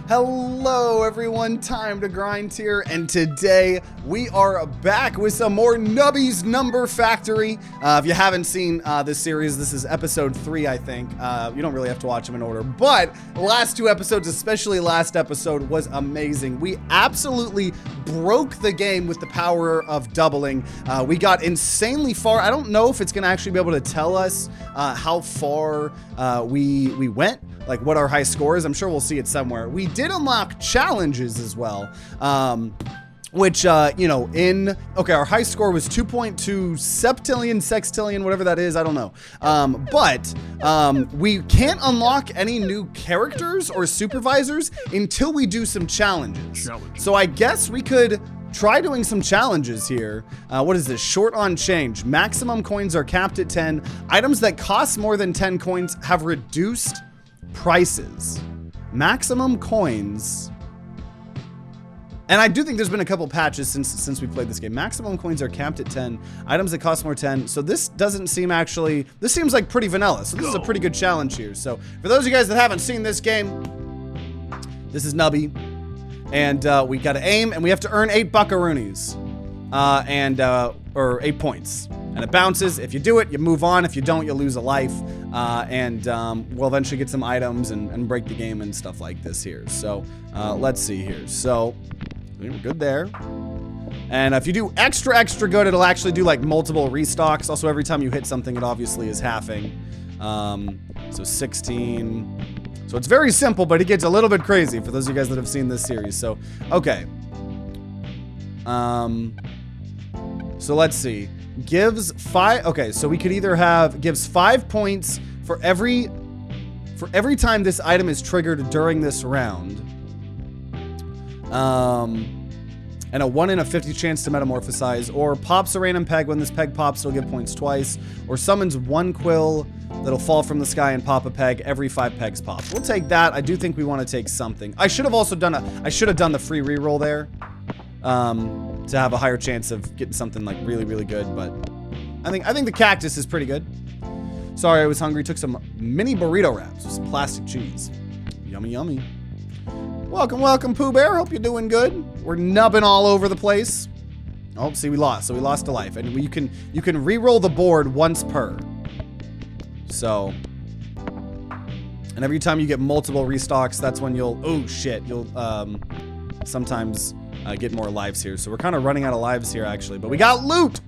Hello everyone, TimeToGrind here, and today we are back with some more Nubby's Number Factory. If you haven't seen this series, this is episode 3, I think. You don't really have to watch them in order, but the last 2 episodes, especially last episode, was amazing. We absolutely broke the game with the power of doubling. We got insanely far. I don't know if it's gonna actually be able to tell us how far we went, like what our high score is. I'm sure we'll see it somewhere. We did unlock challenges as well, which, you know, okay, our high score was 2.2 septillion, sextillion, whatever that is, I don't know. But we can't unlock any new characters or supervisors until we do some challenges. So I guess we could try doing some challenges here. What is this? Short on change. Maximum coins are capped at 10. Items that cost more than 10 coins have reduced prices. Maximum coins. And I do think there's been a couple patches since we played this game. Maximum coins are capped at 10. Items that cost more 10. So this doesn't seem actually, this seems like pretty vanilla. So this is a pretty good challenge here. So for those of you guys that haven't seen this game, this is Nubby. And we gotta aim and we have to earn 8 buckaroonies. Or 8 points. And it bounces. If you do it, you move on. If you don't, you lose a life. We'll eventually get some items and break the game and stuff like this here. So let's see here. So we're good there. And if you do extra good, it'll actually do like multiple restocks. Also, every time you hit something, it obviously is halving. So 16. So it's very simple, but it gets a little bit crazy for those of you guys that have seen this series. So, okay. So let's see. Gives 5. Okay, so we could either have gives 5 points for every time this item is triggered during this round. And a 1 in a 50 chance to metamorphosize, or pops a random peg. When this peg pops, it'll give points twice, or summons 1 quill that'll fall from the sky and pop a peg every 5 pegs pop. We'll take that. I do think we want to take something. I should have also done I should have done the free reroll there. To have a higher chance of getting something like really good, but I think the cactus is pretty good. Sorry, I was hungry. Took some mini burrito wraps with some plastic cheese. Yummy, yummy. Welcome, Pooh Bear. Hope you're doing good. We're nubbing all over the place. Oh, see, we lost. So we lost a life, and you can re-roll the board once per. So, and every time you get multiple restocks, that's when you'll sometimes get more lives here. So we're kind of running out of lives here, actually. But we got loot!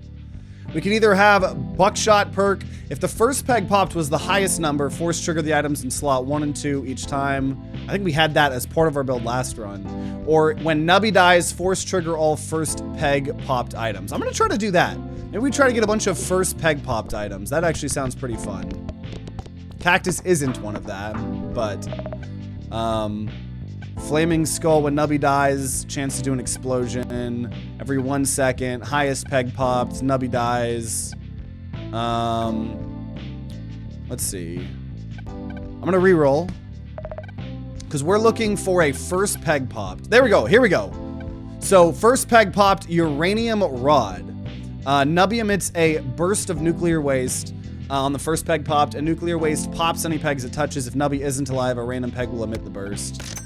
We can either have buckshot perk. If the first peg popped was the highest number, force trigger the items in slot 1 and 2 each time. I think we had that as part of our build last run. Or when Nubby dies, force trigger all first peg popped items. I'm going to try to do that. Maybe we try to get a bunch of first peg popped items. That actually sounds pretty fun. Cactus isn't one of them, but flaming skull when Nubby dies, chance to do an explosion every 1 second, highest peg popped, Nubby dies. Let's see. I'm gonna reroll because we're looking for a first peg popped. There we go. Here we go. So first peg popped uranium rod. Nubby emits a burst of nuclear waste. On the first peg popped, a nuclear waste pops any pegs it touches. If Nubby isn't alive, a random peg will emit the burst.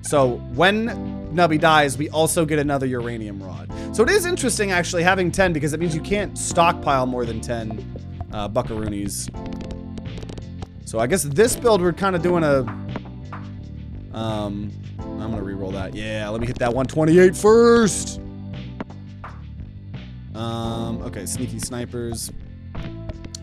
So when Nubby dies, we also get another uranium rod. So it is interesting actually having 10 because it means you can't stockpile more than 10 buckaroonies. So I guess this build we're kind of doing a... I'm going to reroll that. Yeah, let me hit that 128 first. Okay, sneaky snipers.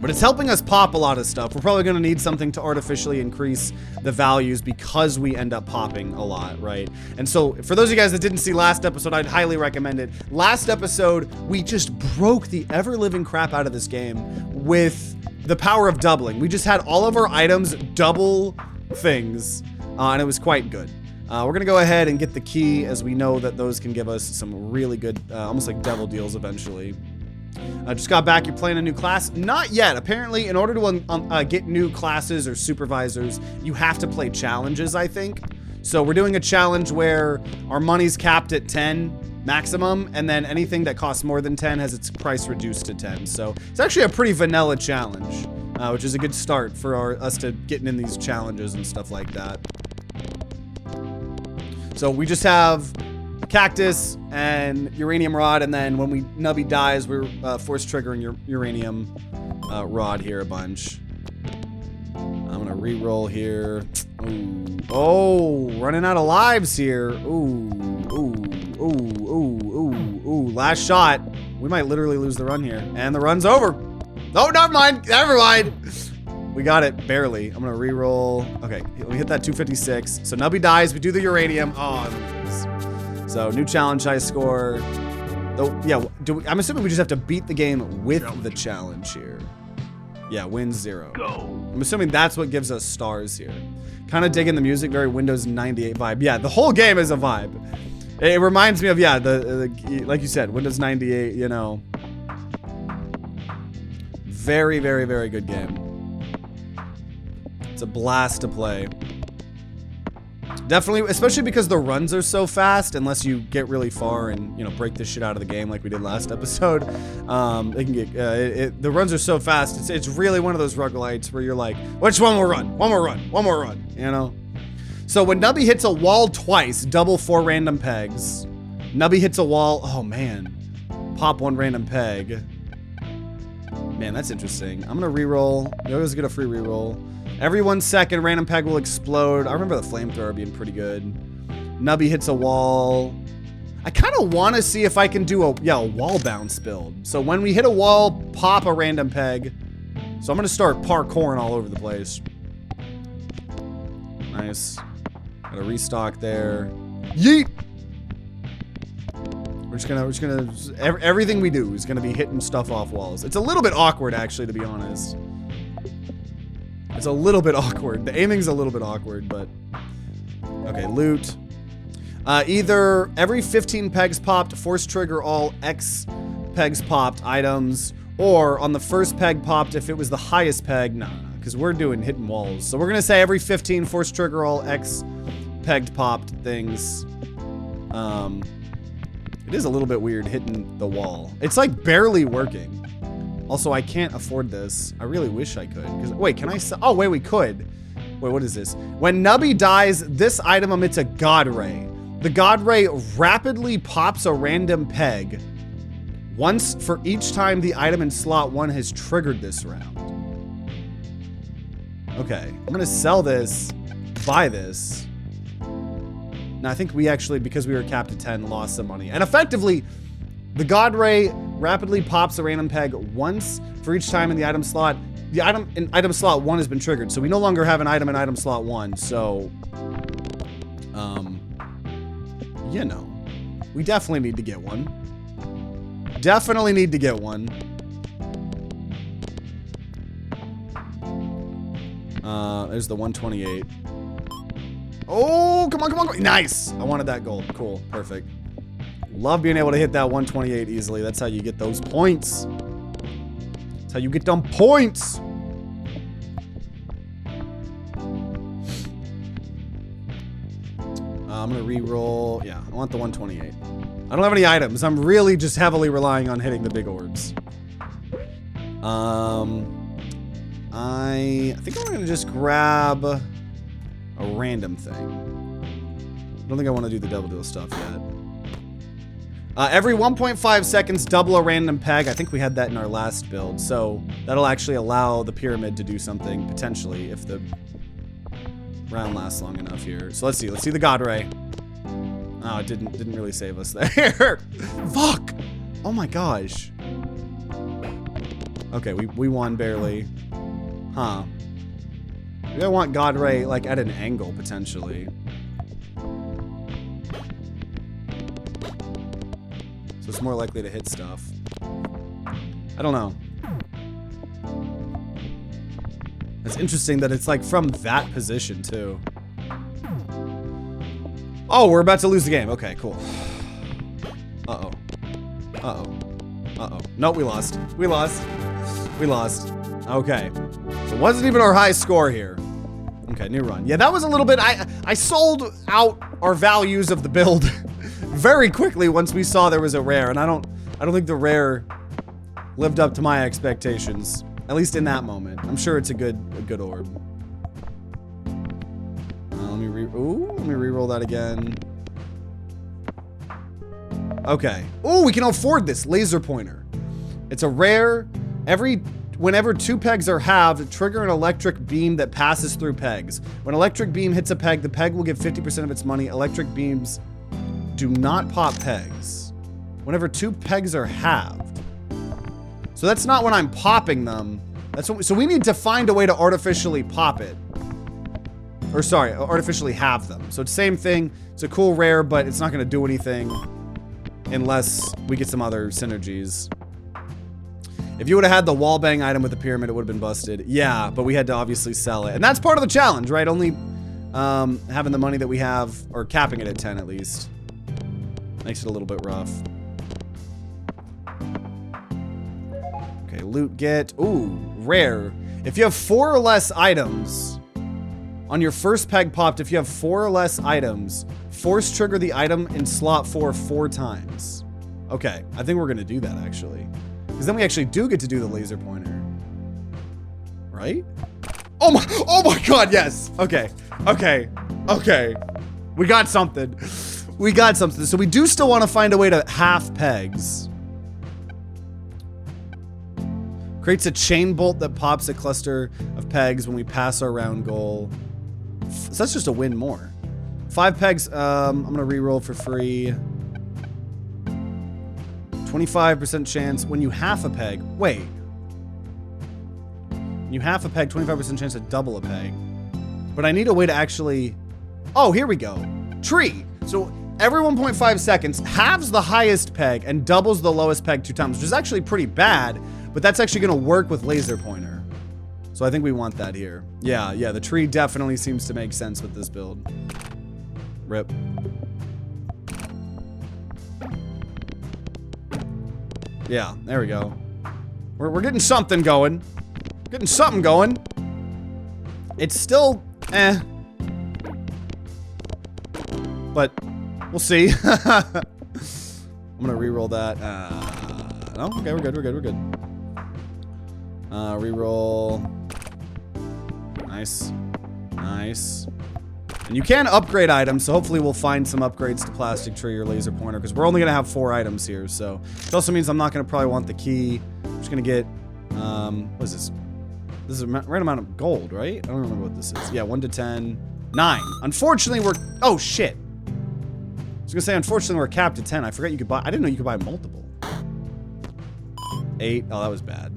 But it's helping us pop a lot of stuff. We're probably going to need something to artificially increase the values because we end up popping a lot, right? And so, for those of you guys that didn't see last episode, I'd highly recommend it. Last episode, we just broke the ever-living crap out of this game with the power of doubling. We just had all of our items double things, and it was quite good. We're going to go ahead and get the key, as we know that those can give us some really good, almost like devil deals eventually. I just got back. You're playing a new class? Not yet. Apparently, in order to get new classes or supervisors, you have to play challenges, I think. So we're doing a challenge where our money's capped at 10 maximum, and then anything that costs more than 10 has its price reduced to 10. So it's actually a pretty vanilla challenge, which is a good start for us to getting in these challenges and stuff like that. So we just have cactus and uranium rod, and then when Nubby dies, we're force triggering your uranium rod here a bunch. I'm gonna re-roll here. Ooh. Oh, running out of lives here. Ooh, ooh, ooh, ooh, ooh, ooh. Last shot. We might literally lose the run here, and the run's over. Oh, never mind. Never mind. We got it barely. I'm gonna re-roll. Okay, we hit that 256. So Nubby dies. We do the uranium. Oh. So new challenge, high score. Oh, yeah. I'm assuming we just have to beat the game with the challenge here. Yeah, win 0. Go. I'm assuming that's what gives us stars here. Kind of digging the music, very Windows 98 vibe. Yeah, the whole game is a vibe. It reminds me of, yeah, the like you said, Windows 98, you know. Very, very, very good game. It's a blast to play. Definitely, especially because the runs are so fast, unless you get really far and, you know, break this shit out of the game like we did last episode. They can get, the runs are so fast. It's really one of those roguelites where you're like, which one more run? One more run, one more run, you know? So when Nubby hits a wall twice, double 4 random pegs. Nubby hits a wall, oh man. Pop 1 random peg. Man, that's interesting. I'm gonna re-roll. You always get a free re-roll. Every 1 second, random peg will explode. I remember the flamethrower being pretty good. Nubby hits a wall. I kind of want to see if I can do a wall bounce build. So when we hit a wall, pop a random peg. So I'm going to start parkouring all over the place. Nice. Got a restock there. Yeet! We're just gonna, everything we do is gonna be hitting stuff off walls. It's a little bit awkward, actually, to be honest. It's a little bit awkward. The aiming's a little bit awkward, but... Okay, loot. Either every 15 pegs popped, force trigger all X pegs popped items, or on the first peg popped, if it was the highest peg, nah, because we're doing hitting walls. So we're gonna say every 15 force trigger all X pegged popped things. It is a little bit weird hitting the wall. It's like barely working. Also, I can't afford this. I really wish I could. Wait, can I sell? Oh, wait, we could. Wait, what is this? When Nubby dies, this item emits a God Ray. The God Ray rapidly pops a random peg once for each time the item in slot 1 has triggered this round. Okay, I'm gonna sell this, buy this. Now, I think we actually, because we were capped at 10, lost some money. And effectively, the God Ray rapidly pops a random peg once for each time in the item slot. The item in item slot 1 has been triggered, so we no longer have an item in item slot 1, so... you know. We definitely need to get one. Definitely need to get one. There's the 128. Oh, come on, come on, come on. Nice. I wanted that gold. Cool. Perfect. Love being able to hit that 128 easily. That's how you get those points. That's how you get them points. I'm going to re-roll. Yeah, I want the 128. I don't have any items. I'm really just heavily relying on hitting the big orbs. I think I'm going to just grab a random thing. I don't think I want to do the double deal stuff yet. Every 1.5 seconds, double a random peg. I think we had that in our last build, so that'll actually allow the pyramid to do something, potentially, if the round lasts long enough here. So let's see the God Ray. Oh, it didn't really save us there. Fuck! Oh my gosh. Okay, we won barely. Huh. Maybe I want God Ray, like, at an angle, potentially. So it's more likely to hit stuff. I don't know. It's interesting that it's, like, from that position, too. Oh, we're about to lose the game. Okay, cool. Uh-oh. Uh-oh. Uh-oh. Nope, we lost. We lost. We lost. Okay. So it wasn't even our high score here. Okay, new run. Yeah, that was a little bit... I sold out our values of the build very quickly once we saw there was a rare, and I don't think the rare lived up to my expectations. At least in that moment. I'm sure it's a good orb. Let me re-roll that again. Okay. Oh, we can afford this laser pointer. It's a rare. Whenever 2 pegs are halved, trigger an electric beam that passes through pegs. When electric beam hits a peg, the peg will give 50% of its money. Electric beams do not pop pegs. Whenever 2 pegs are halved. So that's not when I'm popping them. So we need to find a way to artificially pop it. Or sorry, artificially halve them. So it's the same thing. It's a cool rare, but it's not going to do anything unless we get some other synergies. If you would have had the wall bang item with the pyramid, it would have been busted. Yeah, but we had to obviously sell it. And that's part of the challenge, right? Only having the money that we have, or capping it at 10 at least. Makes it a little bit rough. Okay, loot get. Ooh, rare. If you have 4 or less items, on your first peg popped, if you have 4 or less items, force trigger the item in slot 4 times. Okay, I think we're gonna do that actually. Because then we actually do get to do the laser pointer. Right? Oh my god, yes! Okay, okay, okay. We got something. We got something. So we do still want to find a way to half pegs. Creates a chain bolt that pops a cluster of pegs when we pass our round goal. So that's just a win more. 5 pegs, I'm gonna reroll for free. 25% chance when you half a peg. Wait. When you half a peg, 25% chance to double a peg. But I need a way to actually... Oh, here we go. Tree. So every 1.5 seconds halves the highest peg and doubles the lowest peg 2 times, which is actually pretty bad, but that's actually gonna work with laser pointer. So I think we want that here. Yeah, the tree definitely seems to make sense with this build. Rip. Yeah, there we go. We're getting something going. Getting something going. It's still, eh. But we'll see. I'm gonna re-roll that. No, okay, we're good. Re-roll. Nice. Nice. And you can upgrade items, so hopefully we'll find some upgrades to plastic tree or laser pointer, because we're only gonna have 4 items here, so. It also means I'm not gonna probably want the key. I'm just gonna get, what is this? This is a right amount of gold, right? I don't remember what this is. Yeah, 1 to 10. 9. Unfortunately, we're, oh shit. I was gonna say, unfortunately, we're capped at 10. I forgot you could buy, I didn't know you could buy multiple. 8, oh, that was bad.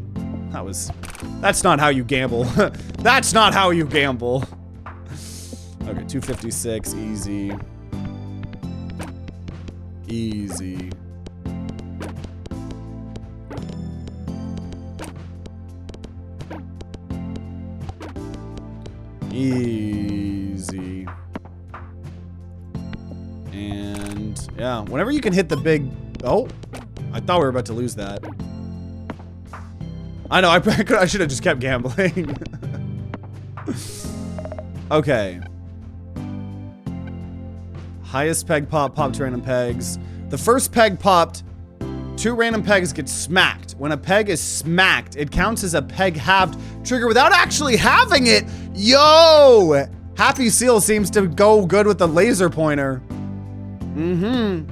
That's not how you gamble. That's not how you gamble. Okay, 256, easy. Easy. Easy. And yeah, whenever you can hit the big, oh, I thought we were about to lose that. I know, I should have just kept gambling. Okay. Highest peg pop, popped random pegs. The first peg popped, 2 random pegs get smacked. When a peg is smacked, it counts as a peg halved trigger without actually having it. Yo! Happy Seal seems to go good with the laser pointer. Mm-hmm.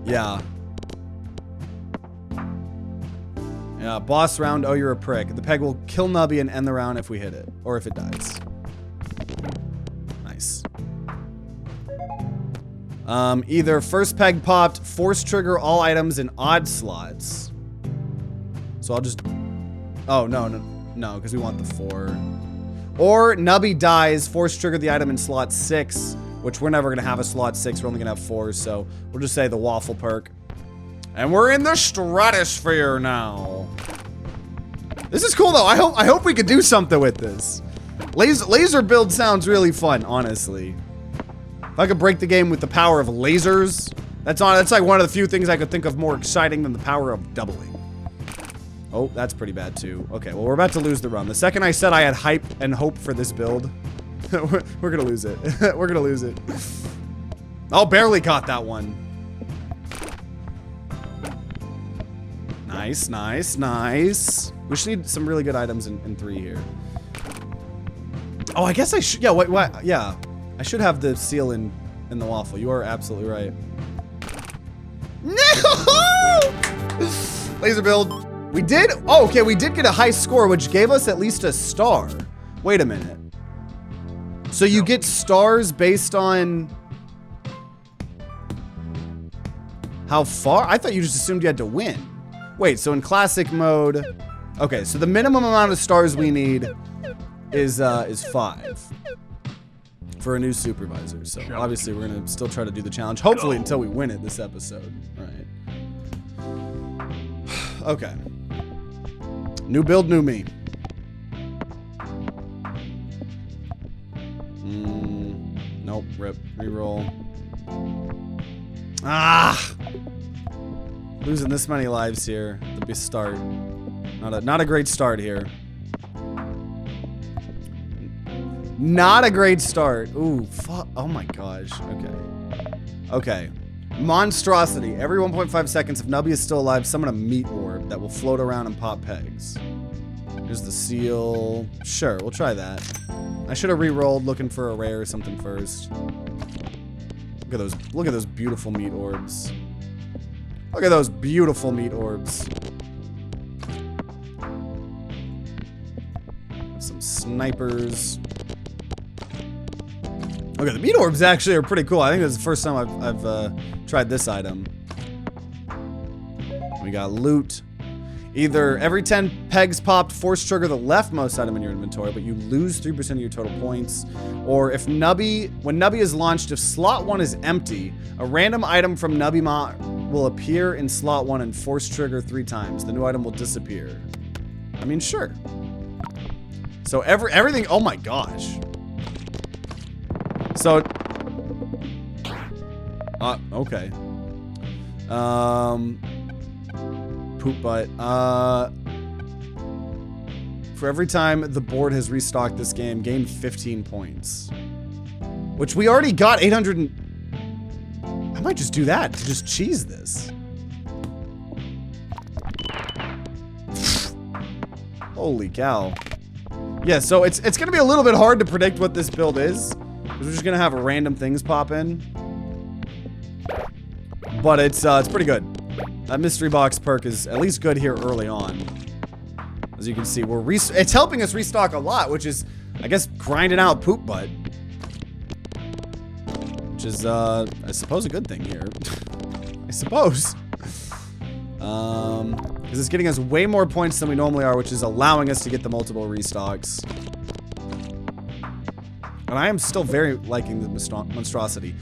Yeah. Yeah, boss round, oh, you're a prick. The peg will kill Nubby and end the round if we hit it. Or if it dies. Nice. Either first peg popped, force trigger all items in odd slots. So I'll just... Oh, no, because we want the 4. Or Nubby dies, force trigger the item in slot 6, which we're never going to have a slot 6. We're only going to have 4, so we'll just say the waffle perk. And we're in the stratosphere now. This is cool though. I hope we could do something with this. Laser build sounds really fun, honestly. If I could break the game with the power of lasers, that's like one of the few things I could think of more exciting than the power of doubling. Oh, that's pretty bad too. Okay, well, we're about to lose the run. The second I said I had hype and hope for this build, we're gonna lose it. We're gonna lose it. Oh, barely caught that one. Nice, nice, nice. We should need some really good items in 3 here. Oh, I guess I should. Yeah, what? Yeah. I should have the seal in the waffle. You are absolutely right. No! Laser build. We did, oh, okay, we did get a high score, which gave us at least a star. Wait a minute. So you get stars based on how far? I thought you just assumed you had to win. Wait, so in classic mode, okay, so the minimum amount of stars we need is 5 for a new supervisor. So obviously we're gonna still try to do the challenge, hopefully until we win it this episode. All right. Okay. New build, new me. Nope, rip, reroll. Ah! Losing this many lives here at the start. Not a great start here. Not a great start. Ooh, fuck. Oh my gosh. Okay. Okay. Monstrosity. Every 1.5 seconds, if Nubby is still alive, summon a meat orb that will float around and pop pegs. Here's the seal. Sure, we'll try that. I should have re-rolled looking for a rare or something first. Look at those beautiful meat orbs. Look at those beautiful meat orbs. Some snipers. Okay, the meat orbs actually are pretty cool. I think this is the first time I've tried this item. We got loot. Either every 10 pegs popped, force trigger the leftmost item in your inventory, but you lose 3% of your total points. Or if when Nubby is launched, if slot 1 is empty, a random item from Nubby will appear in slot 1 and force trigger 3 times. The new item will disappear. I mean, sure. So everything, oh my gosh. So, okay. Poop butt. For every time the board has restocked this game, gain 15 points. Which we already got 800 and... I might just do that to just cheese this. Holy cow. Yeah, so it's gonna be a little bit hard to predict what this build is. We're just gonna have random things pop in. But it's pretty good. That mystery box perk is at least good here early on. As you can see, it's helping us restock a lot, which is, I guess, grinding out poop butt. Which is, I suppose, a good thing here. I suppose. Because it's getting us way more points than we normally are, which is allowing us to get the multiple restocks. And I am still very liking the monstrosity.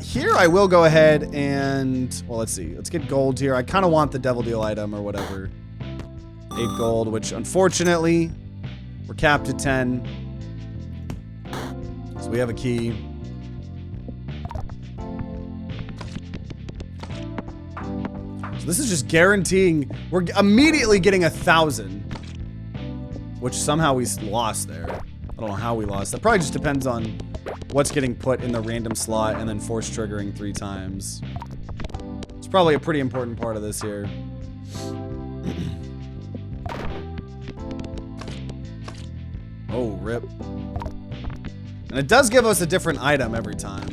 Here I will go ahead and, well, let's see. Let's get gold here. I kind of want the devil deal item or whatever. 8 gold, which unfortunately we're capped at 10. So we have a key. So this is just guaranteeing, we're immediately getting 1,000. Which somehow we lost there. I don't know how we lost. That probably just depends on what's getting put in the random slot and then force triggering 3 times. It's probably a pretty important part of this here. Oh, rip. And it does give us a different item every time.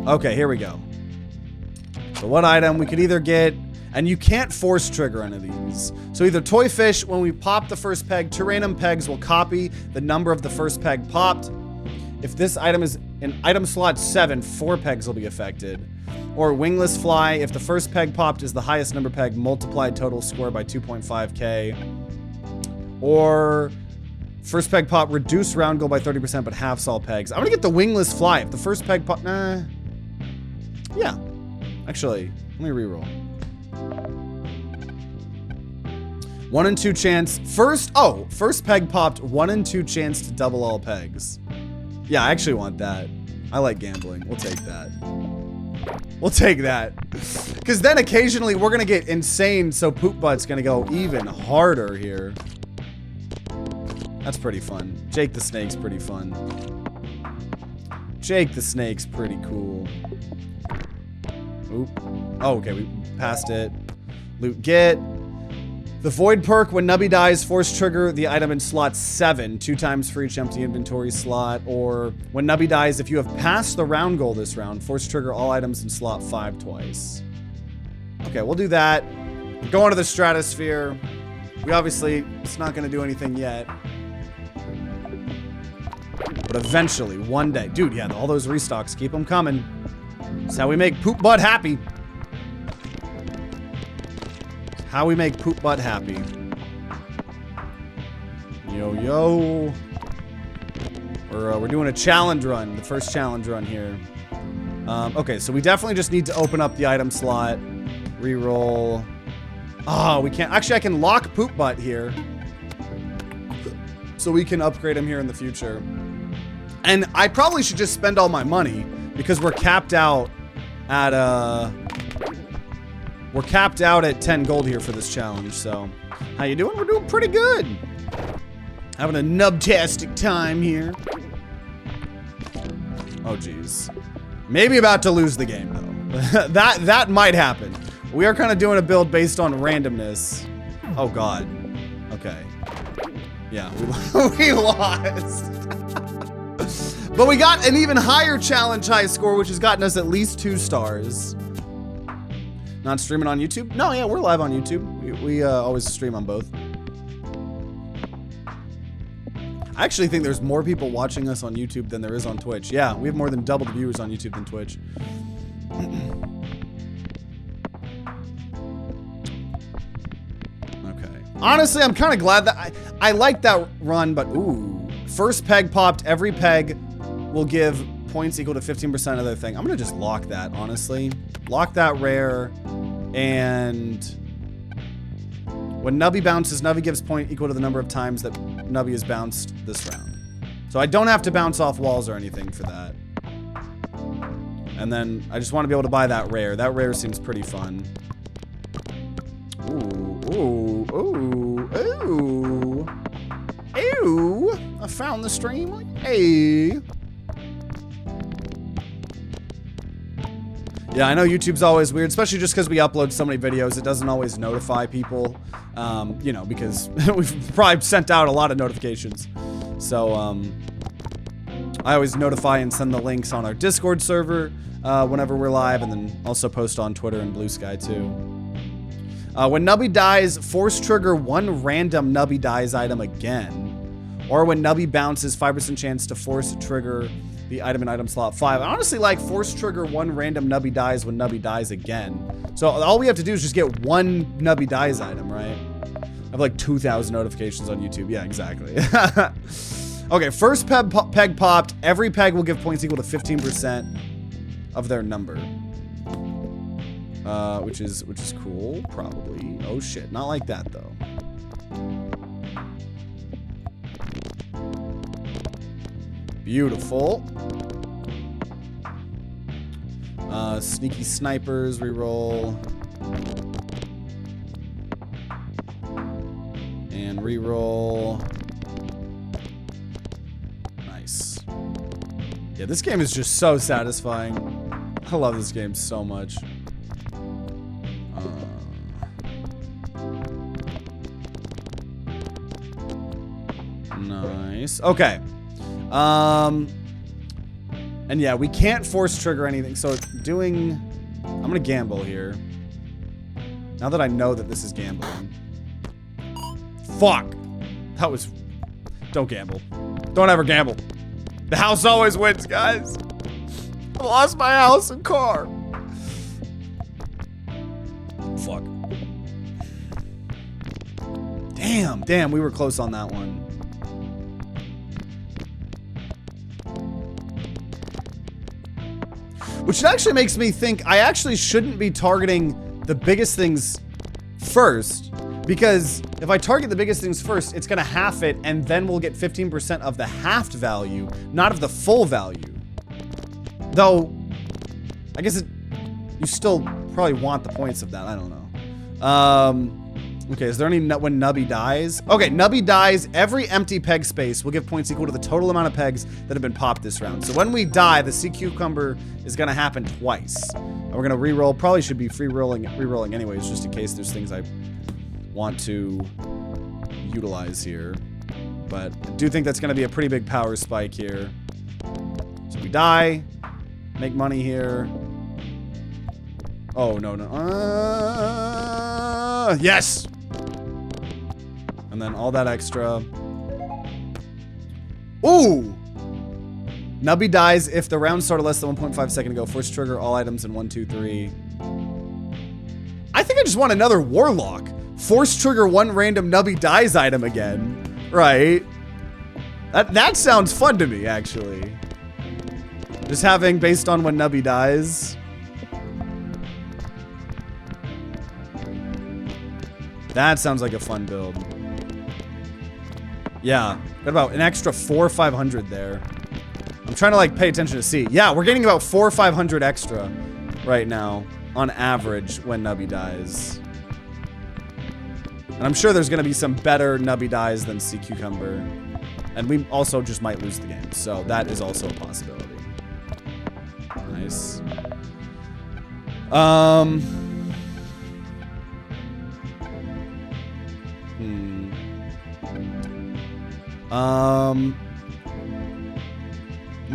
Okay, here we go. So what item? We could either get... And you can't force trigger any of these. So either toy fish, when we pop the first peg, 2 random pegs will copy the number of the first peg popped. If this item is in item slot 7, 4 pegs will be affected. Or wingless fly, if the first peg popped is the highest number peg, multiplied total score by 2.5k. Or first peg pop, reduce round goal by 30%, but halves all pegs. I'm gonna get the wingless fly. If the first peg pop, yeah. Actually, let me reroll. 1 in 2 chance. First peg popped, 1 in 2 chance to double all pegs. Yeah, I actually want that. I like gambling. We'll take that. We'll take that. Because then occasionally we're going to get insane, so poop butt's going to go even harder here. That's pretty fun. Jake the Snake's pretty fun. Jake the Snake's pretty cool. Oop. Oh, okay, we passed it. Loot get. The void perk, when Nubby dies, force trigger the item in slot 7, 2 times for each empty inventory slot. Or when Nubby dies, if you have passed the round goal this round, force trigger all items in slot 5 twice. Okay, we'll do that. Go into the stratosphere. We obviously, it's not gonna do anything yet. But eventually, one day, dude, yeah, all those restocks, keep them coming. That's how we make Poop Butt happy. How we make Poop Butt happy. Yo, yo. We're doing a challenge run, the first challenge run here. Okay, so we definitely just need to open up the item slot, reroll. Oh, we can't. Actually, I can lock Poop Butt here, so we can upgrade him here in the future. And I probably should just spend all my money because we're capped out at we're capped out at 10 gold here for this challenge. So, how you doing? We're doing pretty good. Having a nubtastic time here. Oh, geez. Maybe about to lose the game, though. that might happen. We are kind of doing a build based on randomness. Oh, God. Okay. Yeah, we lost. But we got an even higher challenge high score, which has gotten us at least 2 stars. Not streaming on YouTube? No, yeah, we're live on YouTube. We always stream on both. I actually think there's more people watching us on YouTube than there is on Twitch. Yeah, we have more than double the viewers on YouTube than Twitch. Okay. Honestly, I'm kind of glad that I like that run, but ooh. First peg popped, every peg will give points equal to 15% of their thing. I'm gonna just lock that, honestly. Lock that rare, and when Nubby bounces, Nubby gives point equal to the number of times that Nubby has bounced this round. So I don't have to bounce off walls or anything for that. And then I just want to be able to buy that rare. That rare seems pretty fun. Ooh, ooh, ooh, ooh. Ew. I found the stream. Hey. Yeah, I know YouTube's always weird, especially just because we upload so many videos. It doesn't always notify people, you know, because we've probably sent out a lot of notifications. So, I always notify and send the links on our Discord server whenever we're live, and then also post on Twitter and Blue Sky too. When Nubby dies, force trigger one random Nubby dies item again. Or when Nubby bounces, 5% chance to force trigger the item in item slot 5. I honestly like force trigger one random Nubby dies when Nubby dies again. So all we have to do is just get one Nubby dies item, right? I have like 2,000 notifications on YouTube. Yeah, exactly. Okay, first peg popped. Every peg will give points equal to 15% of their number. Which is cool, probably. Oh shit, not like that though. Beautiful. Sneaky snipers, reroll. And reroll. Nice. Yeah, this game is just so satisfying. I love this game so much. Nice. Okay. And yeah, we can't force trigger anything. So doing, I'm gonna gamble here. Now that I know that this is gambling. Fuck. That was, don't gamble. Don't ever gamble. The house always wins, guys. I lost my house and car. Fuck. Damn, we were close on that one. Which actually makes me think I actually shouldn't be targeting the biggest things first, because if I target the biggest things first, it's gonna half it, and then we'll get 15% of the halved value, not of the full value. Though, I guess you still probably want the points of that, I don't know. Okay, is there any when Nubby dies? Okay, Nubby dies, every empty peg space will give points equal to the total amount of pegs that have been popped this round. So when we die, the sea cucumber is gonna happen twice. And we're gonna re-roll, probably should be free rolling, re-rolling anyways, just in case there's things I want to utilize here. But I do think that's going to be a pretty big power spike here. So we die. Make money here. Oh, no, no. Yes! And then all that extra. Ooh! Nubby dies if the round started less than 1.5 seconds ago. Force trigger all items in 1, 2, 3. I think I just want another Warlock. Force trigger one random Nubby dies item again. Right. That sounds fun to me, actually. Just having based on when Nubby dies. That sounds like a fun build. Yeah. Got about an extra 400 or 500 there. I'm trying to like pay attention to see. Yeah, we're getting about 400 or 500 extra right now on average when Nubby dies. And I'm sure there's going to be some better Nubby dies than Sea Cucumber. And we also just might lose the game. So that is also a possibility. Nice. I'm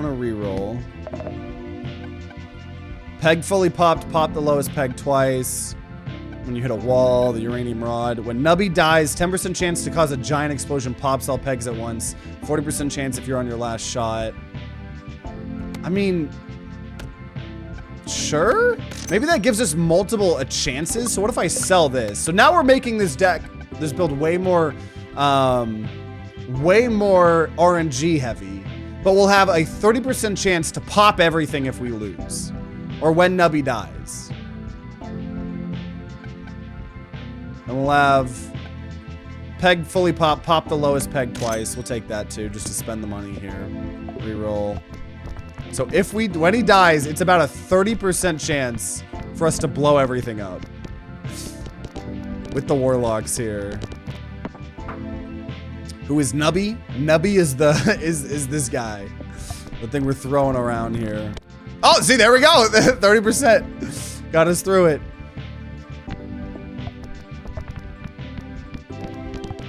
gonna reroll. Peg fully popped. Pop the lowest peg twice. When you hit a wall, the uranium rod. When Nubby dies, 10% chance to cause a giant explosion. Pops all pegs at once. 40% chance if you're on your last shot. I mean, sure. Maybe that gives us multiple chances. So what if I sell this? So now we're making this build way more RNG heavy. But we'll have a 30% chance to pop everything if we lose. Or when Nubby dies. And we'll have peg fully pop the lowest peg twice. We'll take that too, just to spend the money here. Reroll. So if when he dies, it's about a 30% chance for us to blow everything up. With the Warlocks here. Who is Nubby? Nubby is is this guy. The thing we're throwing around here. Oh, see, there we go. 30%. Got us through it.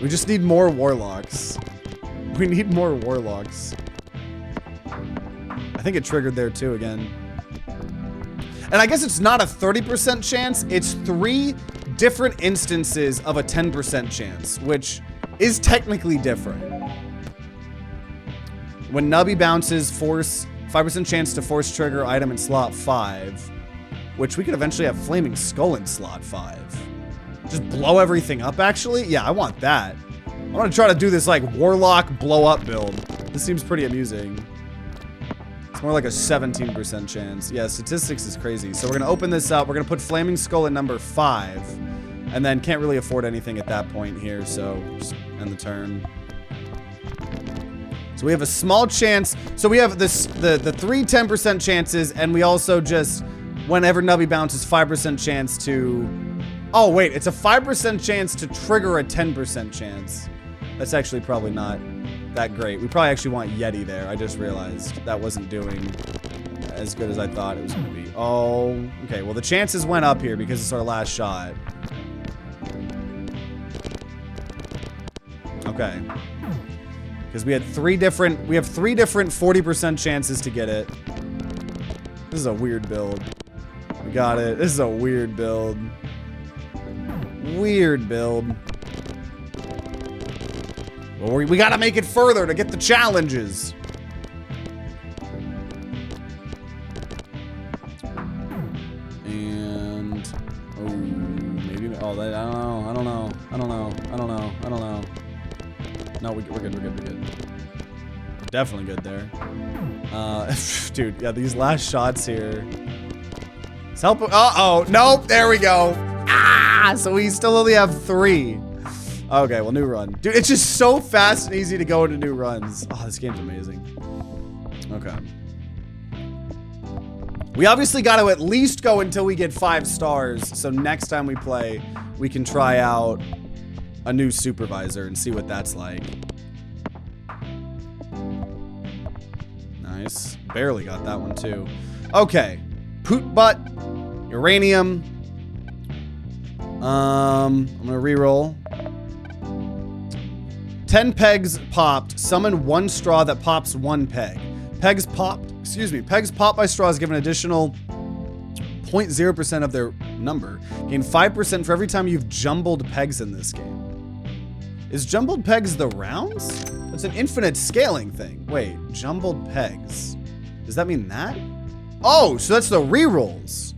We just need more Warlocks. We need more Warlocks. I think it triggered there too again. And I guess it's not a 30% chance. It's 3 different instances of a 10% chance, which is technically different. When Nubby bounces, force 5% chance to force trigger item in slot 5, which we could eventually have Flaming Skull in slot 5. Just blow everything up, actually? Yeah, I want that. I want to try to do this, like, Warlock blow-up build. This seems pretty amusing. It's more like a 17% chance. Yeah, statistics is crazy. So we're going to open this up. We're going to put Flaming Skull in number 5. And then can't really afford anything at that point here, so just end the turn. So we have a small chance. So we have this the 3 10% chances, and we also just, whenever Nubby bounces, 5% chance to... Oh, wait, it's a 5% chance to trigger a 10% chance. That's actually probably not that great. We probably actually want Yeti there. I just realized that wasn't doing as good as I thought it was going to be. Oh, okay. Well, the chances went up here because it's our last shot. Okay. Because we have 3 different 40% chances to get it. This is a weird build. We got it. This is a weird build. Weird build. Well, we gotta make it further to get the challenges. And maybe I don't know. No, we're good. We're definitely good there. Dude, yeah, these last shots here. It's helpful. Uh-oh, nope, there we go. So we still only have 3. Okay, well, new run. Dude, it's just so fast and easy to go into new runs. Oh, this game's amazing. Okay. We obviously got to at least go until we get 5 stars. So next time we play, we can try out a new supervisor and see what that's like. Nice. Barely got that one too. Okay. Poot butt. Uranium. I'm gonna reroll. 10 pegs popped, summon 1 straw that pops 1 peg. Pegs popped by straws give an additional 0.0% of their number. Gain 5% for every time you've jumbled pegs in this game. Is jumbled pegs the rounds? It's an infinite scaling thing. Wait, jumbled pegs. Does that mean that? Oh, so that's the rerolls.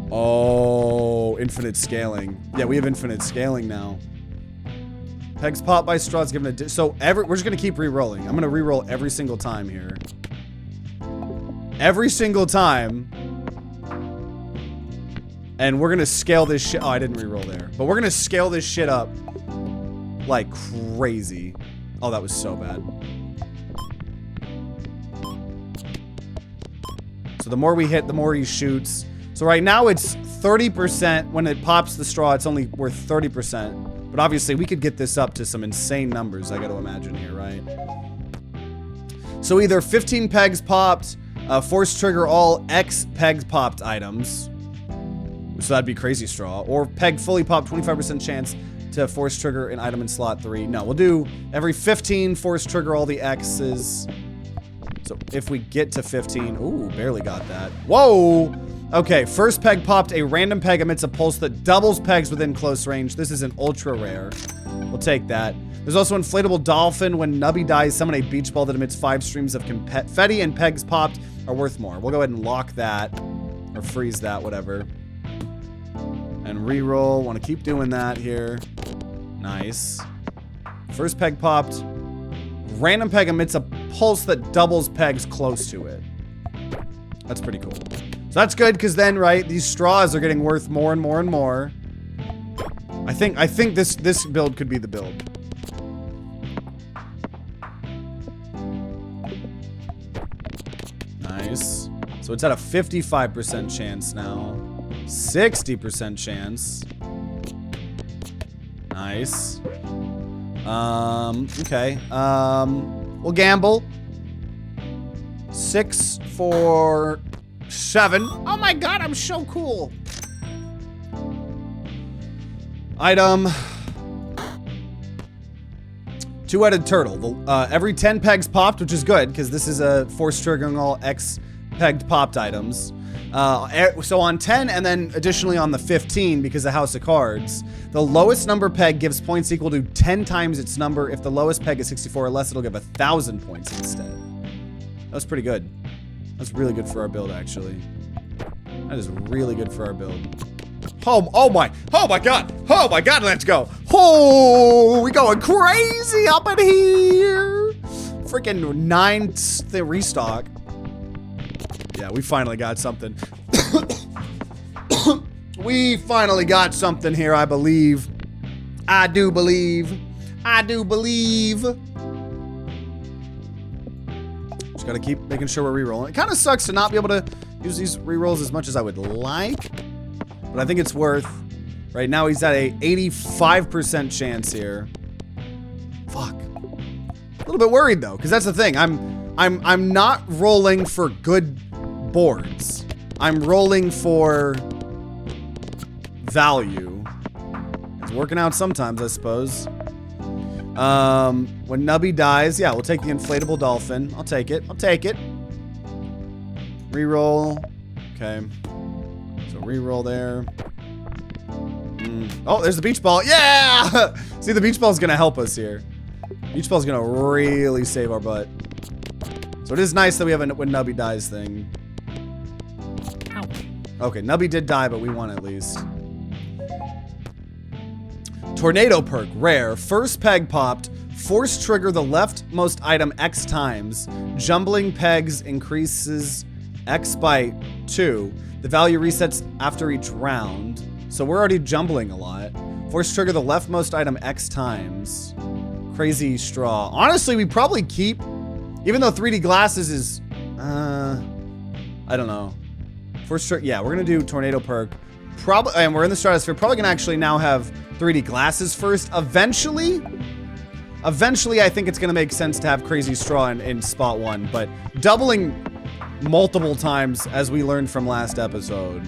Oh, infinite scaling. Yeah, we have infinite scaling now. Pegs popped by straws given a... So we're just going to keep re-rolling. I'm going to re-roll every single time here. Every single time. And we're going to scale this shit... Oh, I didn't re-roll there. But we're going to scale this shit up like crazy. Oh, that was so bad. So the more we hit, the more he shoots. So right now it's 30%. When it pops the straw, it's only worth 30%. But obviously, we could get this up to some insane numbers, I gotta imagine here, right? So either 15 pegs popped, force trigger all X pegs popped items. So that'd be crazy straw. Or peg fully popped, 25% chance to force trigger an item in slot 3. No, we'll do every 15 force trigger all the X's. So if we get to 15, ooh, barely got that. Whoa! Okay, first peg popped. A random peg emits a pulse that doubles pegs within close range. This is an ultra rare. We'll take that. There's also inflatable dolphin. When Nubby dies, summon a beach ball that emits 5 streams of confetti, and pegs popped are worth more. We'll go ahead and lock that. Or freeze that, whatever. And reroll. Want to keep doing that here. Nice. First peg popped. Random peg emits a pulse that doubles pegs close to it. That's pretty cool. So that's good, because then, right, these straws are getting worth more and more and more. I think this build could be the build. Nice. So it's at a 55% chance now. 60% chance. Nice. Okay. We'll gamble. 6 for 7. Oh my god, I'm so cool. Item. 2-headed turtle. Every 10 pegs popped, which is good, because this is a force triggering all X pegged popped items. So on 10, and then additionally on the 15, because of House of Cards, the lowest number peg gives points equal to 10 times its number. If the lowest peg is 64 or less, it'll give 1,000 points instead. That was pretty good. That's really good for our build, actually. That is really good for our build. Oh my god, let's go. Oh, we going crazy up in here. Freaking 9 restock. Yeah, we finally got something. We finally got something here, I believe. I do believe. Just gotta keep making sure we're re-rolling. It kind of sucks to not be able to use these re-rolls as much as I would like, but I think it's worth. Right now he's at a 85% chance here. Fuck. A little bit worried though, because that's the thing. I'm not rolling for good boards. I'm rolling for value. It's working out sometimes, I suppose. When Nubby dies, yeah, we'll take the inflatable dolphin. I'll take it. Reroll. Okay. So reroll there. Oh, there's the beach ball. Yeah! See, the beach ball's gonna help us here. Beach ball's gonna really save our butt. So it is nice that we have a when Nubby dies thing. Okay, Nubby did die, but we won at least. Tornado perk, rare. First peg popped. Force trigger the leftmost item X times. Jumbling pegs increases X by 2. The value resets after each round. So we're already jumbling a lot. Force trigger the leftmost item X times. Crazy straw. Honestly, we probably keep, even though 3D glasses is, I don't know. Force trigger, yeah, we're gonna do tornado perk. Probably, and we're in the stratosphere. Probably gonna actually now have 3D glasses first. Eventually, I think it's gonna make sense to have crazy straw in spot 1, but doubling multiple times, as we learned from last episode,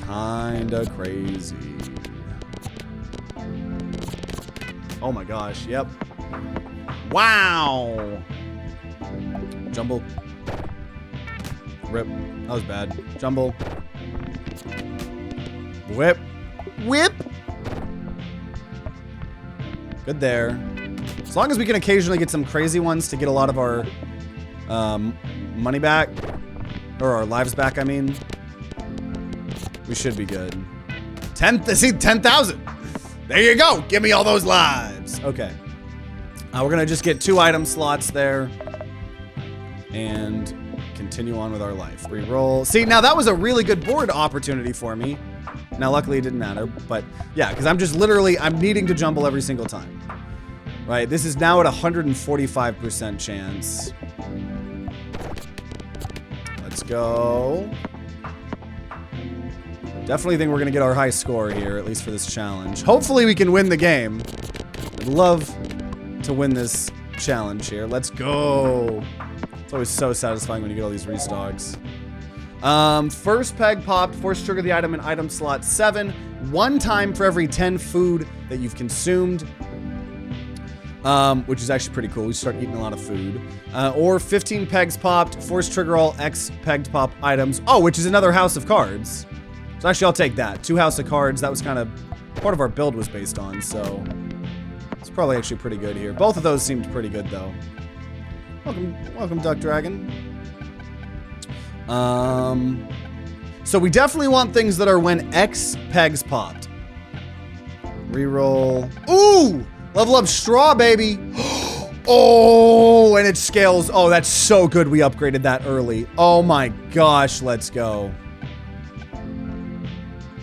kinda crazy. Oh my gosh, yep. Wow. Jumble. Rip. That was bad. Jumble. Whip. Whip. Good there. As long as we can occasionally get some crazy ones to get a lot of our money back. Or our lives back, I mean. We should be good. 10,000. There you go. Give me all those lives. Okay. We're going to just get 2 item slots there. And continue on with our life. Reroll. See, now that was a really good board opportunity for me. Now, luckily, it didn't matter. But, yeah, because I'm just literally, I'm needing to jumble every single time. Right? This is now at 145% chance. Let's go. Definitely think we're going to get our high score here, at least for this challenge. Hopefully, we can win the game. I'd love to win this challenge here. Let's go. It's always so satisfying when you get all these restocks. First peg popped. Force trigger the item in item slot 7. 1 time for every 10 food that you've consumed. Which is actually pretty cool. We start eating a lot of food. Or 15 pegs popped. Force trigger all X pegged pop items. Oh, which is another house of cards. So actually, I'll take that. 2 house of cards. That was kind of part of our build was based on. So it's probably actually pretty good here. Both of those seemed pretty good, though. Welcome, Duck Dragon. So we definitely want things that are when X pegs popped. Reroll. Ooh! Level up straw, baby. Oh, and it scales. Oh, that's so good. We upgraded that early. Oh my gosh, let's go.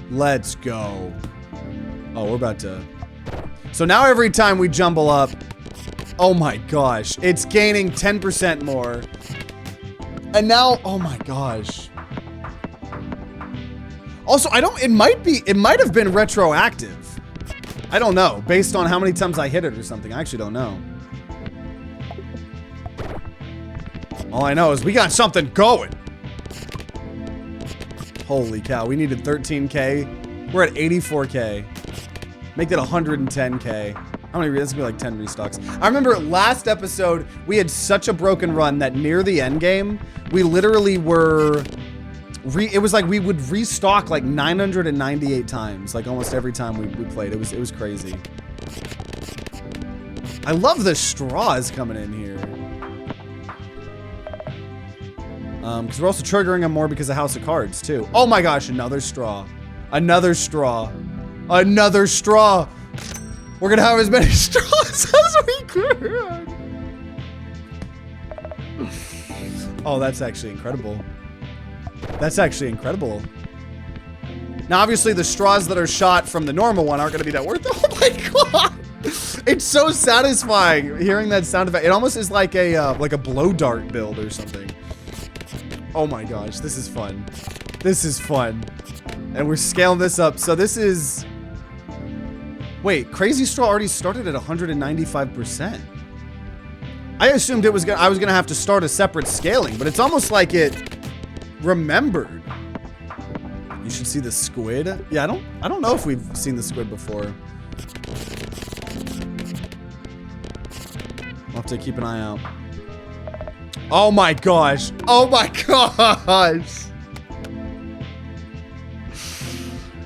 Let's go. Oh, we're about to. So now every time we jumble up, oh my gosh, it's gaining 10% more. And now, oh my gosh. Also, it might have been retroactive. I don't know, based on how many times I hit it or something. I actually don't know. All I know is we got something going. Holy cow, we needed 13K. We're at 84K. Make that 110K. How many? That's gonna be like 10 restocks. I remember last episode, we had such a broken run that near the end game, we literally were... it was like we would restock like 998 times, like almost every time we played. It was crazy. I love the straws coming in here. Because we're also triggering them more because of House of Cards too. Oh my gosh, another straw. Another straw. Another straw. We're gonna have as many straws as we can. Oh, that's actually incredible. That's actually incredible. Now, obviously, the straws that are shot from the normal one aren't going to be that worth it. Oh my god! It's so satisfying hearing that sound effect. It almost is like a blow dart build or something. Oh my gosh, this is fun. This is fun. And we're scaling this up. So this is... Wait, Crazy Straw already started at 195%. I assumed I was gonna have to start a separate scaling, but it's almost like it remembered. You should see the squid. Yeah, I don't know if we've seen the squid before. I'll have to keep an eye out. Oh my gosh. Oh my gosh.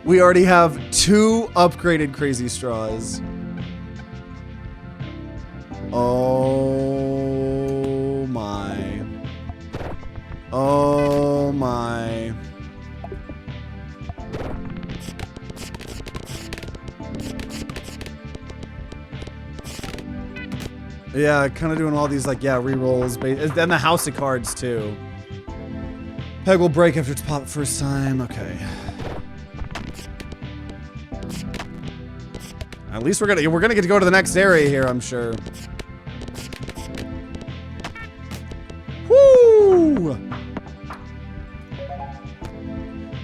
We already have 2 upgraded Crazy Straws. Oh my. Oh my. Yeah, kind of doing all these like, yeah, rerolls. And the House of Cards too. Peg will break after it's popped first time. Okay. At least we're gonna get to go to the next area here, I'm sure. Woo!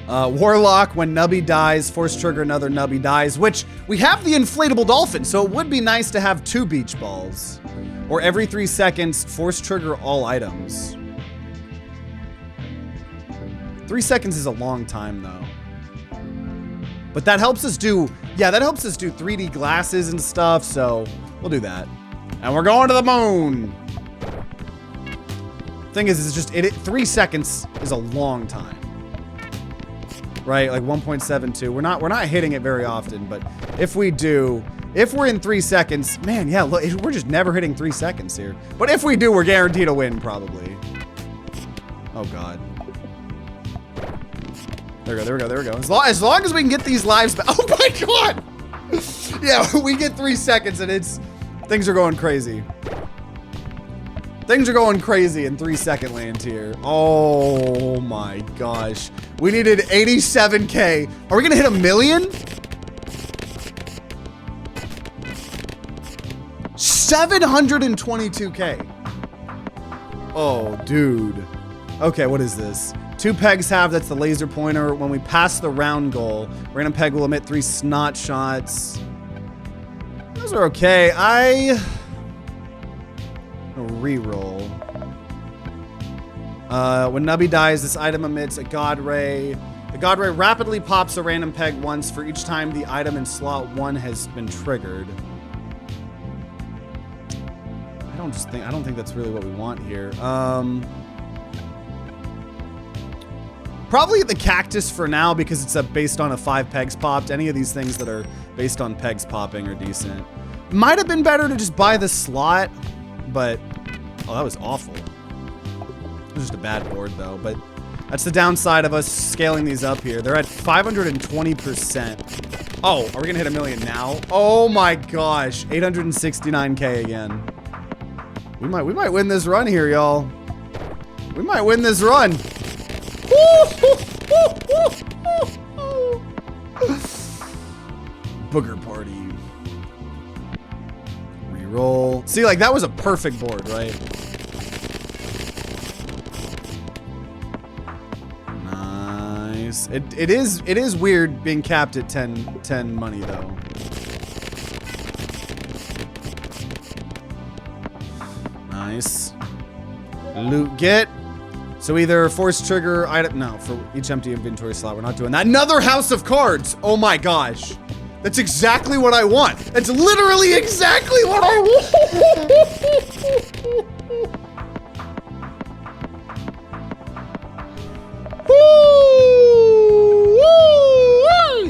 Warlock, when Nubby dies, force trigger another Nubby dies, which we have the inflatable dolphin, so it would be nice to have 2 beach balls. Or every 3 seconds, force trigger all items. 3 seconds is a long time though. But that helps us do Yeah, that helps us do 3D glasses and stuff, so we'll do that. And we're going to the moon. Thing is, it's just 3 seconds is a long time, right? Like 1.72. We're not hitting it very often, but if we do, if we're in 3 seconds, man, yeah, look, we're just never hitting 3 seconds here. But if we do, we're guaranteed a win, probably. Oh God. There we go, there we go, there we go. As long as we can get these lives back. Oh my God! Yeah, we get 3 seconds and things are going crazy. Things are going crazy in 3 second land here. Oh my gosh. We needed 87K. Are we gonna hit 1 million? 722K. Oh, dude. Okay, what is this? 2 pegs have, that's the laser pointer. When we pass the round goal, random peg will emit 3 snot shots. Those are okay. Reroll. When Nubby dies, this item emits a god ray. The god ray rapidly pops a random peg once for each time the item in slot 1 has been triggered. I don't think that's really what we want here. Probably the cactus for now because it's based on a 5 pegs popped. Any of these things that are based on pegs popping are decent. Might have been better to just buy the slot, but oh, that was awful. It was just a bad board though, but that's the downside of us scaling these up here. They're at 520%. Oh, are we gonna hit 1 million now? Oh my gosh, 869K again. We might win this run here, y'all. We might win this run. Booger party. Reroll. See, like that was a perfect board, right? Nice. It is weird being capped at 10 money though. Nice. Loot get. So either force trigger item. No, for each empty inventory slot. We're not doing that. Another house of cards. Oh my gosh. That's exactly what I want. That's literally exactly what I want.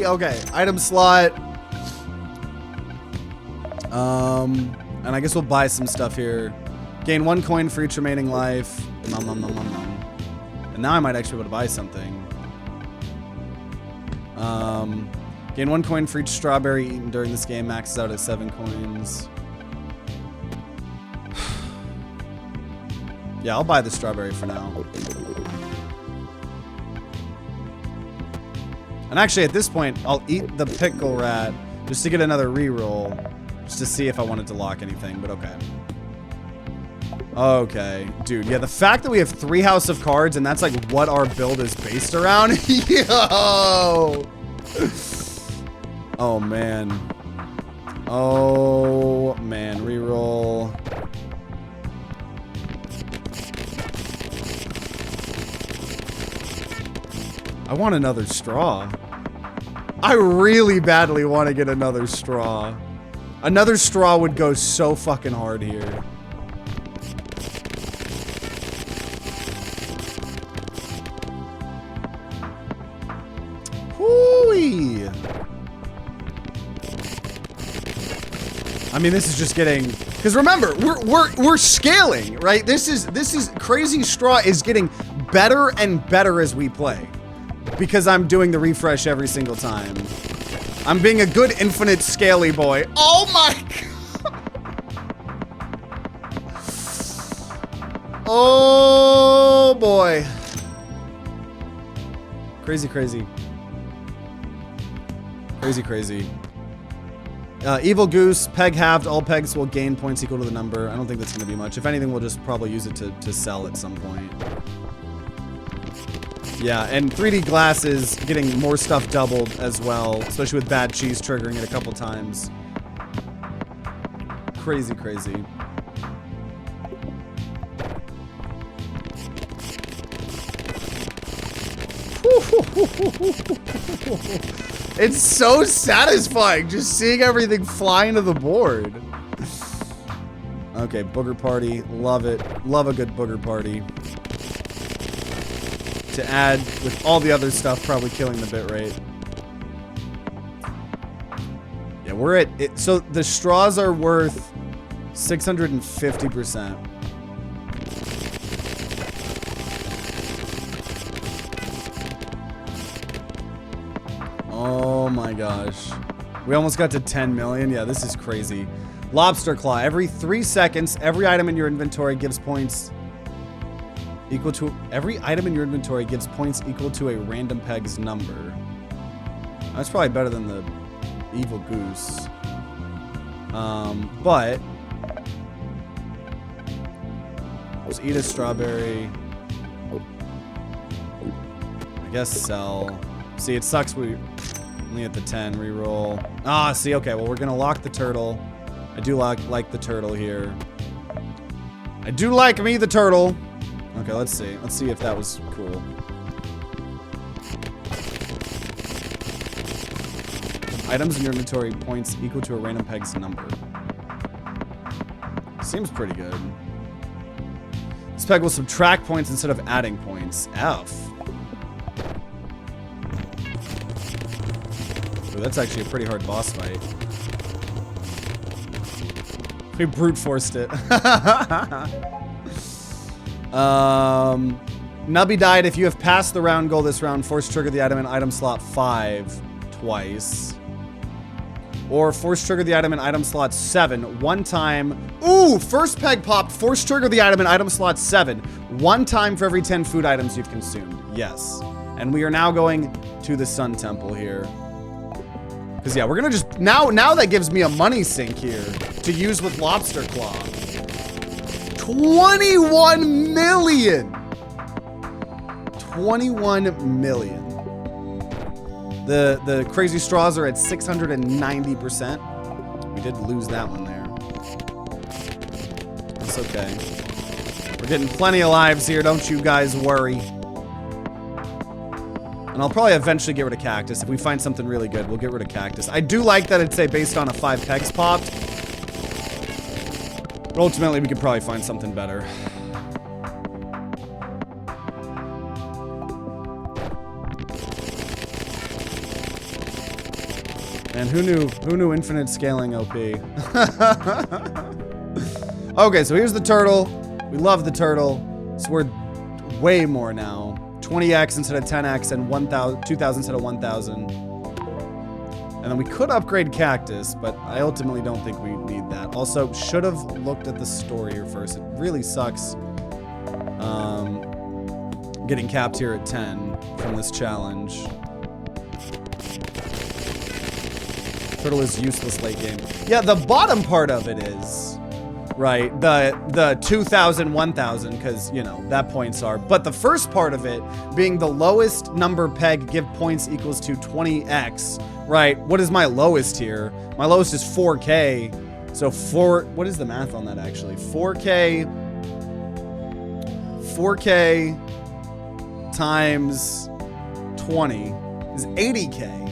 Okay, item slot. And I guess we'll buy some stuff here. Gain 1 coin for each remaining life. Nom, nom, nom, nom, nom. And now I might actually be able to buy something. Gain 1 coin for each strawberry eaten during this game. Maxes out at 7 coins. Yeah, I'll buy the strawberry for now. And actually, at this point, I'll eat the pickle rat just to get another reroll. Just to see if I wanted to lock anything, but okay. Okay, dude, yeah, the fact that we have 3 house of cards and that's like what our build is based around. Yo! Oh, man. Oh, man, reroll. I want another straw. I really badly want to get another straw. Another straw would go so fucking hard here. Whoo-wee. I mean, this is just getting, because remember, we're scaling, right? This is crazy straw is getting better and better as we play. Because I'm doing the refresh every single time. I'm being a good infinite scaly boy. Oh my god. Oh boy. Crazy, crazy. Crazy, crazy. Evil Goose, peg halved, all pegs will gain points equal to the number. I don't think that's gonna be much. If anything, we'll just probably use it to sell at some point. Yeah, and 3D glasses getting more stuff doubled as well, especially with bad cheese triggering it a couple times. Crazy, crazy. It's so satisfying just seeing everything fly into the board. Okay, booger party. Love it. Love a good booger party. To add with all the other stuff, probably killing the bit rate. Yeah, we're at it. So the straws are worth 650%. Oh my gosh. We almost got to 10 million. Yeah, this is crazy. Lobster claw. Every 3 seconds, every item in your inventory gives points equal to... Every item in your inventory gives points equal to a random peg's number. That's probably better than the evil goose. But... Let's eat a strawberry. I guess sell. See, it sucks we only at the 10 reroll. Ah, see, okay, well, we're gonna lock the turtle. I do like the turtle here. I do like me the turtle. Okay, let's see. Let's see if that was cool. Items in your inventory points equal to a random peg's number. Seems pretty good. This peg will subtract points instead of adding points. F. Ooh, that's actually a pretty hard boss fight. We brute forced it. Nubby died. If you have passed the round goal this round, force trigger the item in item slot 5 twice. Or force trigger the item in item slot 7 one time. Ooh, first peg popped. Force trigger the item in item slot 7 one time for every 10 food items you've consumed. Yes. And we are now going to the Sun Temple here. Because, yeah, we're going to just... Now that gives me a money sink here to use with Lobster Claw. 21 million! 21 million. The crazy straws are at 690%. We did lose that one there. That's okay. We're getting plenty of lives here, don't you guys worry. And I'll probably eventually get rid of Cactus. If we find something really good, we'll get rid of Cactus. I do like that it's based on a 5 pegs popped. But ultimately, we could probably find something better. And who knew infinite scaling OP? Okay, so here's the turtle. We love the turtle. It's worth way more now. 20x instead of 10x and 2,000 instead of 1,000. And then we could upgrade Cactus, but I ultimately don't think we need that. Also, should have looked at the story here first. It really sucks getting capped here at 10 from this challenge. Turtle is useless late game. Yeah, the bottom part of it is, right? The 2,000, 1,000, because, you know, that points are. But the first part of it being the lowest number peg give points equals to 20x, right? What is my lowest here? My lowest is 4K. So what is the math on that actually? 4K times 20 is 80K.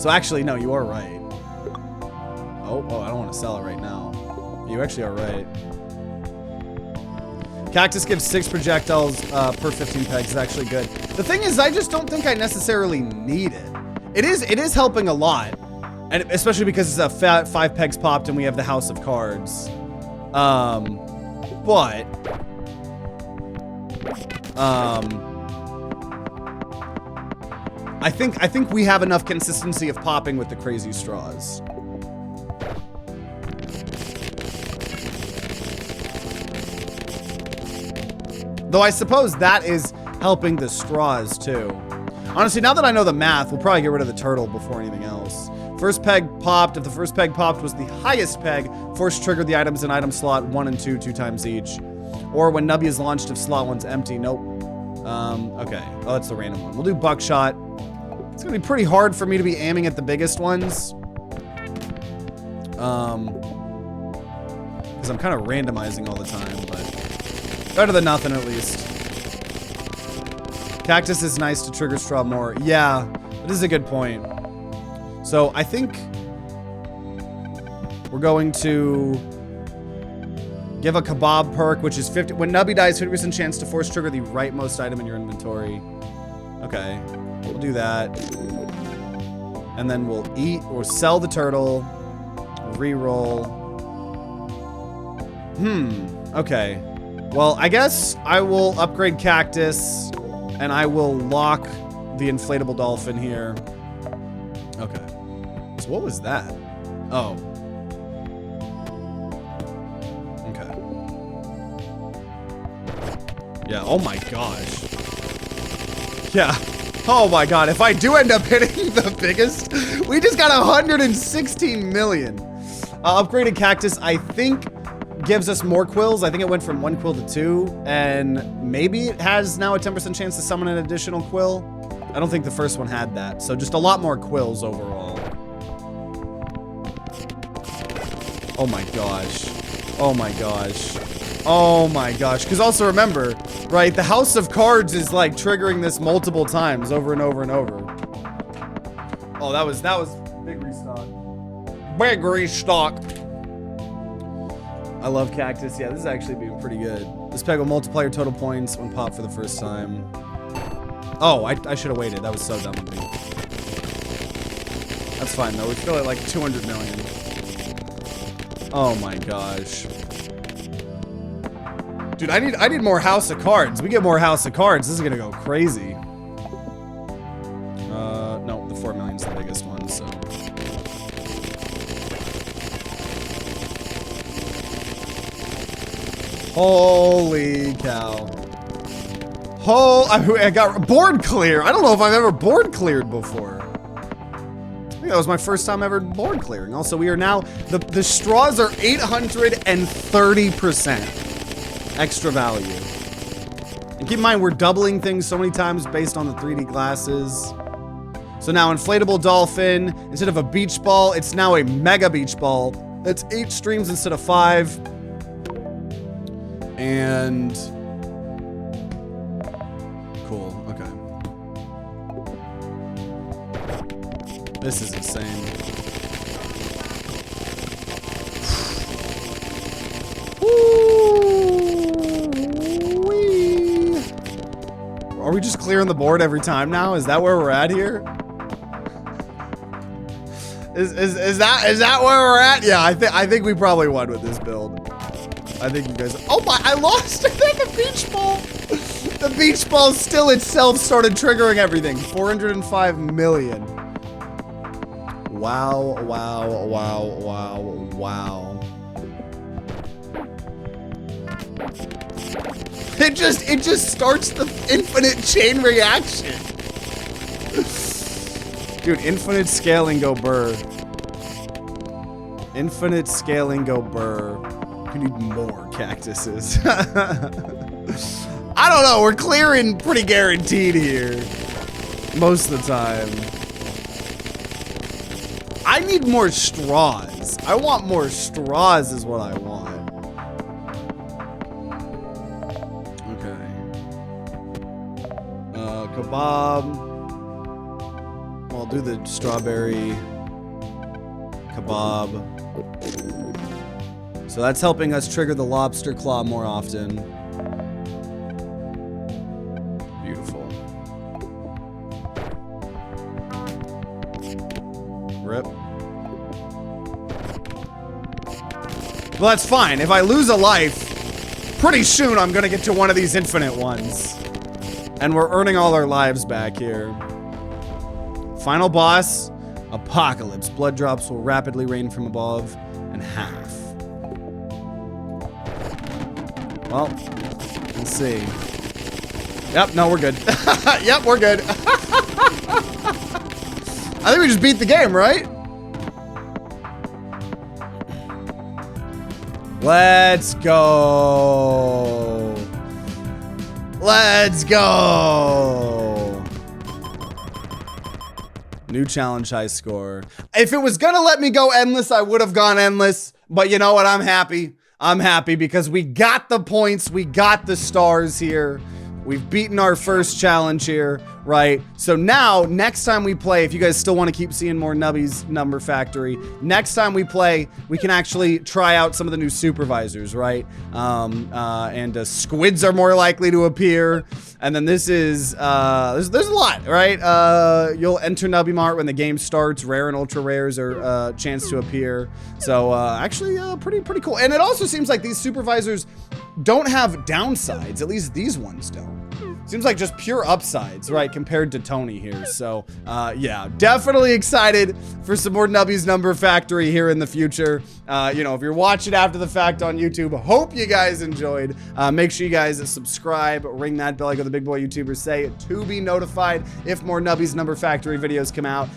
So actually, no, you are right. Oh, I don't want to sell it right now. You actually are right. Cactus gives 6 projectiles per 15 pegs. Is actually good. The thing is, I just don't think I necessarily need it. It is helping a lot, and especially because it's a 5 pegs popped and we have the House of Cards. But I think we have enough consistency of popping with the crazy straws. Though I suppose that is helping the straws too. Honestly, now that I know the math, we'll probably get rid of the turtle before anything else. First peg popped. If the first peg popped was the highest peg, force trigger the items in item slot 1 and 2 times each. Or when Nubby is launched if slot 1's empty. Nope. Okay. Oh, that's the random one. We'll do buckshot. It's gonna be pretty hard for me to be aiming at the biggest ones. Because I'm kind of randomizing all the time, but better than nothing at least. Cactus is nice to trigger straw more. Yeah, that is a good point. So I think we're going to give a kebab perk, which is 50. When Nubby dies, 50% chance to force trigger the rightmost item in your inventory. Okay, we'll do that. And then we'll eat or sell the turtle. Reroll. Okay. Well, I guess I will upgrade cactus and I will lock the inflatable dolphin here. Okay. So what was that? Oh. Okay. Yeah, oh my gosh. Yeah. Oh my god, if I do end up hitting the biggest, we just got 116 million. Upgraded cactus, I think, gives us more quills. I think it went from 1 quill to 2, and maybe it has now a 10% chance to summon an additional quill. I don't think the first one had that, so just a lot more quills overall. Oh my gosh. Oh my gosh. Oh my gosh. Because also remember, right, the House of Cards is like triggering this multiple times over and over and over. Oh, that was big restock. Big restock. I love cactus. Yeah, this is actually being pretty good. This peg will multiply your total points when popped for the first time. Oh, I should have waited. That was so dumb of me. That's fine though. We still at like 200 million. Oh my gosh. Dude, I need more House of Cards. We get more House of Cards. This is gonna go crazy. No, the 4 million's the biggest one, so. Holy cow. I got board clear. I don't know if I've ever board cleared before. I think that was my first time ever board clearing. Also, we are now, the straws are 830% extra value. And keep in mind, we're doubling things so many times based on the 3D glasses. So now inflatable dolphin, instead of a beach ball, it's now a mega beach ball. That's 8 streams instead of 5. And cool, okay. This is insane. Are we just clearing the board every time now? Is that where we're at here? Is that where we're at? Yeah, I think we probably won with this build. I think you guys. Oh my! I lost the beach ball. The beach ball still itself started triggering everything. 405 million. Wow! Wow! Wow! Wow! Wow! It just starts the infinite chain reaction. Dude, infinite scaling go burr. Infinite scaling go burr. We need more cactuses. I don't know, we're clearing pretty guaranteed here. Most of the time. I need more straws. I want more straws is what I want. Okay. Kebab. I'll do the strawberry kebab. So that's helping us trigger the lobster claw more often. Beautiful. Rip. Well, that's fine. If I lose a life, pretty soon I'm gonna get to one of these infinite ones. And we're earning all our lives back here. Final boss, Apocalypse. Blood drops will rapidly rain from above and half. Well, let's see. Yep, no, we're good. Yep, we're good. I think we just beat the game, right? Let's go. Let's go. New challenge, high score. If it was gonna let me go endless, I would have gone endless. But you know what? I'm happy. I'm happy because we got the points. We got the stars here. We've beaten our first challenge here, right? So now, next time we play, if you guys still want to keep seeing more Nubby's Number Factory, next time we play, we can actually try out some of the new supervisors, right? And squids are more likely to appear. And then this is, there's a lot, right? You'll enter Nubby Mart when the game starts. Rare and ultra rares are a chance to appear. So actually pretty cool. And it also seems like these supervisors don't have downsides. At least these ones don't. Seems like just pure upsides, right, compared to Tony here. So, yeah, definitely excited for some more Nubby's Number Factory here in the future. You know, if you're watching after the fact on YouTube, hope you guys enjoyed. Make sure you guys subscribe, ring that bell like the big boy YouTubers say to be notified if more Nubby's Number Factory videos come out.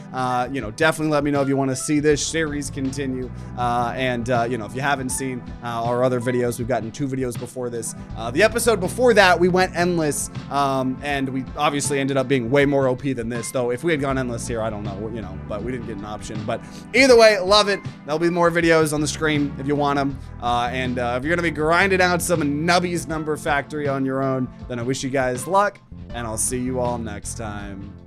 You know, definitely let me know if you want to see this series continue. And, you know, if you haven't seen our other videos, we've gotten 2 videos before this. The episode before that, we went endless. And we obviously ended up being way more OP than this, though if we had gone endless here, I don't know, you know, but we didn't get an option. But either way, love it. There'll be more videos on the screen if you want them. And if you're going to be grinding out some Nubby's Number Factory on your own, then I wish you guys luck, and I'll see you all next time.